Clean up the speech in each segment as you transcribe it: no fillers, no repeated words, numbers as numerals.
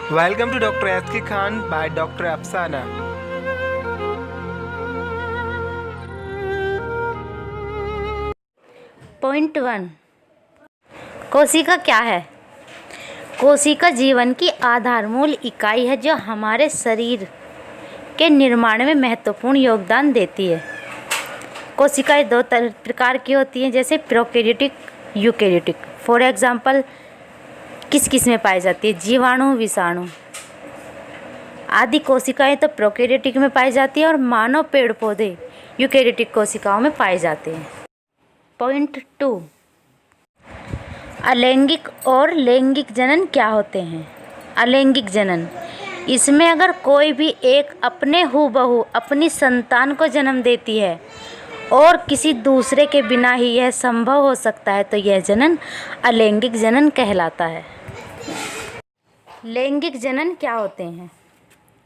Welcome to Dr. S.K. Khan by Dr. Afsana. Point 1। कोशिका क्या है? कोशिका जीवन की आधारमूल इकाई है जो हमारे शरीर के निर्माण में महत्वपूर्ण योगदान देती है। कोशिकाएं दो प्रकार की होती हैं, जैसे प्रोकैरियोटिक, यूकैरियोटिक। फॉर एग्जांपल किस किस में पाई जाती है? जीवाणु, विषाणु आदि कोशिकाएं तो प्रोकैरियोटिक में पाई जाती है और मानव पेड़ पौधे यूकैरियोटिक कोशिकाओं में पाए जाते हैं। पॉइंट 2। अलैंगिक और लैंगिक जनन क्या होते हैं? अलैंगिक जनन, इसमें अगर कोई भी एक अपने हूबहू अपनी संतान को जन्म देती है और किसी दूसरे के बिना ही यह संभव हो सकता है तो यह जनन अलैंगिक जनन कहलाता है। लैंगिक जनन क्या होते हैं?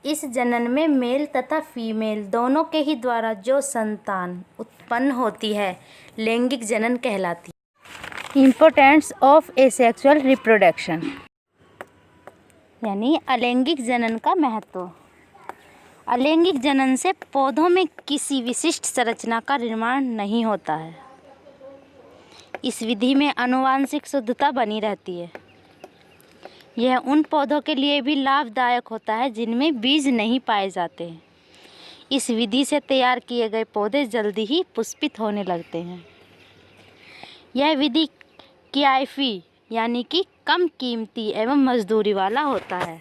इस जनन में मेल तथा फीमेल दोनों के ही द्वारा जो संतान उत्पन्न होती है लैंगिक जनन कहलाती है। इम्पोर्टेंस ऑफ एसेक्सुअल रिप्रोडक्शन, यानी अलैंगिक जनन का महत्व। अलैंगिक जनन से पौधों में किसी विशिष्ट संरचना का निर्माण नहीं होता है। इस विधि में आनुवांशिक शुद्धता बनी रहती है। यह उन पौधों के लिए भी लाभदायक होता है जिनमें बीज नहीं पाए जाते हैं। इस विधि से तैयार किए गए पौधे जल्दी ही पुष्पित होने लगते हैं। यह विधि किफ़ायती यानी कि कम कीमती एवं मजदूरी वाला होता है।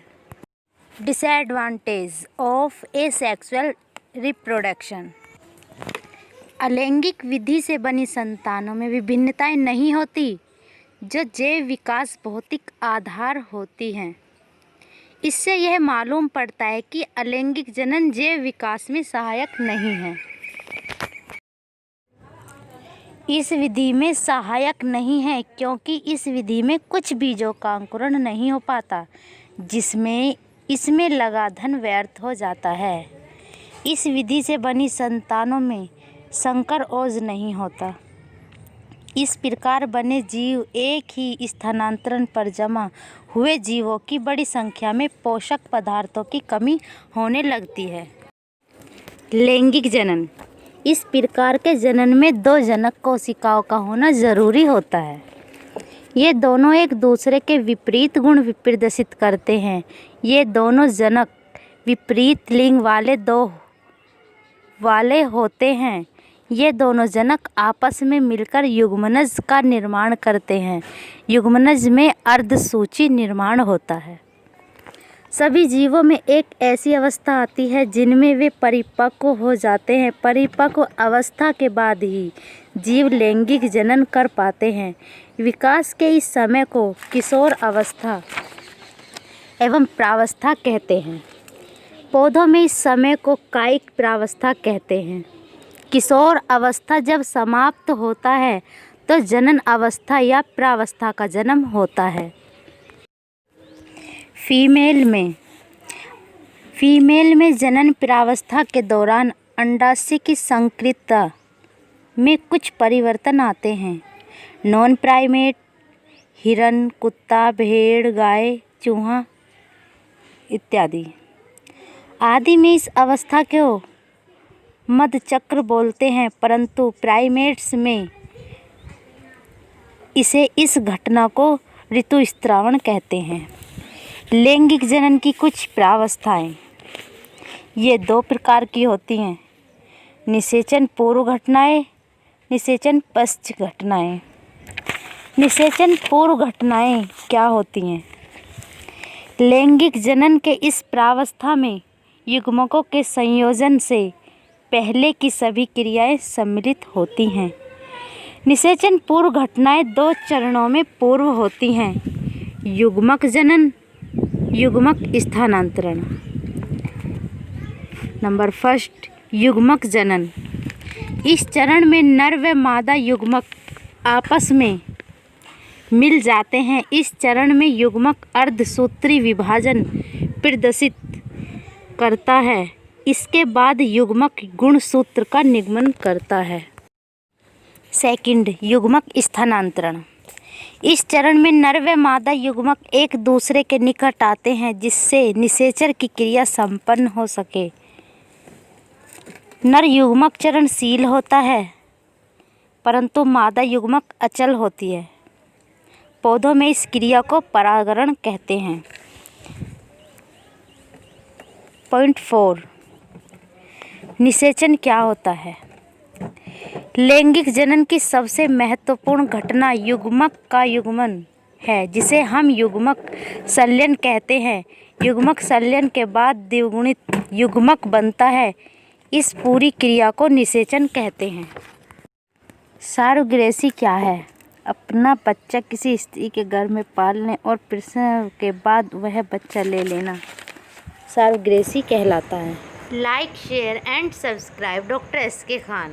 डिसएडवांटेज ऑफ एसेक्सुअल रिप्रोडक्शन, अलैंगिक विधि से बनी संतानों में विभिन्नताएं नहीं होती जो जैव विकास भौतिक आधार होती हैं। इससे यह मालूम पड़ता है कि अलैंगिक जनन जैव विकास में सहायक नहीं है। इस विधि में सहायक नहीं है क्योंकि इस विधि में कुछ बीजों का अंकुरण नहीं हो पाता, जिसमें इसमें लगा धन व्यर्थ हो जाता है। इस विधि से बनी संतानों में संकर ओज नहीं होता। इस प्रकार बने जीव एक ही स्थानांतरण पर जमा हुए जीवों की बड़ी संख्या में पोषक पदार्थों की कमी होने लगती है। लैंगिक जनन, इस प्रकार के जनन में दो जनक कोशिकाओं का होना जरूरी होता है। ये दोनों एक दूसरे के विपरीत गुण प्रदर्शित करते हैं। ये दोनों जनक विपरीत लिंग वाले होते हैं। ये दोनों जनक आपस में मिलकर युग्मनज का निर्माण करते हैं। युग्मनज में अर्धसूची निर्माण होता है। सभी जीवों में एक ऐसी अवस्था आती है जिनमें वे परिपक्व हो जाते हैं। परिपक्व अवस्था के बाद ही जीव लैंगिक जनन कर पाते हैं। विकास के इस समय को किशोर अवस्था एवं प्रावस्था कहते हैं। पौधों में इस समय को कायिक प्रावस्था कहते हैं। किशोर अवस्था जब समाप्त होता है तो जनन अवस्था या प्रावस्था का जन्म होता है। फीमेल में जनन प्रावस्था के दौरान अंडाशय की संकृतता में कुछ परिवर्तन आते हैं। नॉन प्राइमेट, हिरन, कुत्ता, भेड़, गाय, चूहा इत्यादि आदि में इस अवस्था को मध्यचक्र बोलते हैं, परंतु प्राइमेट्स में इस घटना को ऋतुस्रावण कहते हैं। लैंगिक जनन की कुछ प्रावस्थाएं ये दो प्रकार की होती हैं: निषेचन पूर्व घटनाएं, निषेचन पश्च घटनाएं। निषेचन पूर्व घटनाएं क्या होती हैं? लैंगिक जनन के इस प्रावस्था में युग्मकों के संयोजन से पहले की सभी क्रियाएं सम्मिलित होती हैं। निषेचन पूर्व घटनाएं दो चरणों में पूर्व होती हैं: युग्मक जनन, युग्मक स्थानांतरण। नंबर 1, युग्मक जनन। इस चरण में नर व मादा युग्मक आपस में मिल जाते हैं। इस चरण में युग्मक अर्धसूत्री विभाजन प्रदर्शित करता है। इसके बाद युग्मक गुणसूत्र का निगमन करता है। सेकंड, युग्मक स्थानांतरण। इस चरण में नर व मादा युग्मक एक दूसरे के निकट आते हैं जिससे निषेचन की क्रिया संपन्न हो सके। नर युग्मक चरणशील होता है परंतु मादा युग्मक अचल होती है। पौधों में इस क्रिया को परागण कहते हैं। पॉइंट 4, निषेचन क्या होता है? लैंगिक जनन की सबसे महत्वपूर्ण घटना युग्मक का युग्मन है जिसे हम युग्मक संलयन कहते हैं। युग्मक संलयन के बाद द्विगुणित युग्मक बनता है। इस पूरी क्रिया को निषेचन कहते हैं। सारोगेसी क्या है? अपना बच्चा किसी स्त्री के गर्भ में पालने और प्रसव के बाद वह बच्चा ले लेना सारोगेसी कहलाता है। Like, share and subscribe doctor S के खान।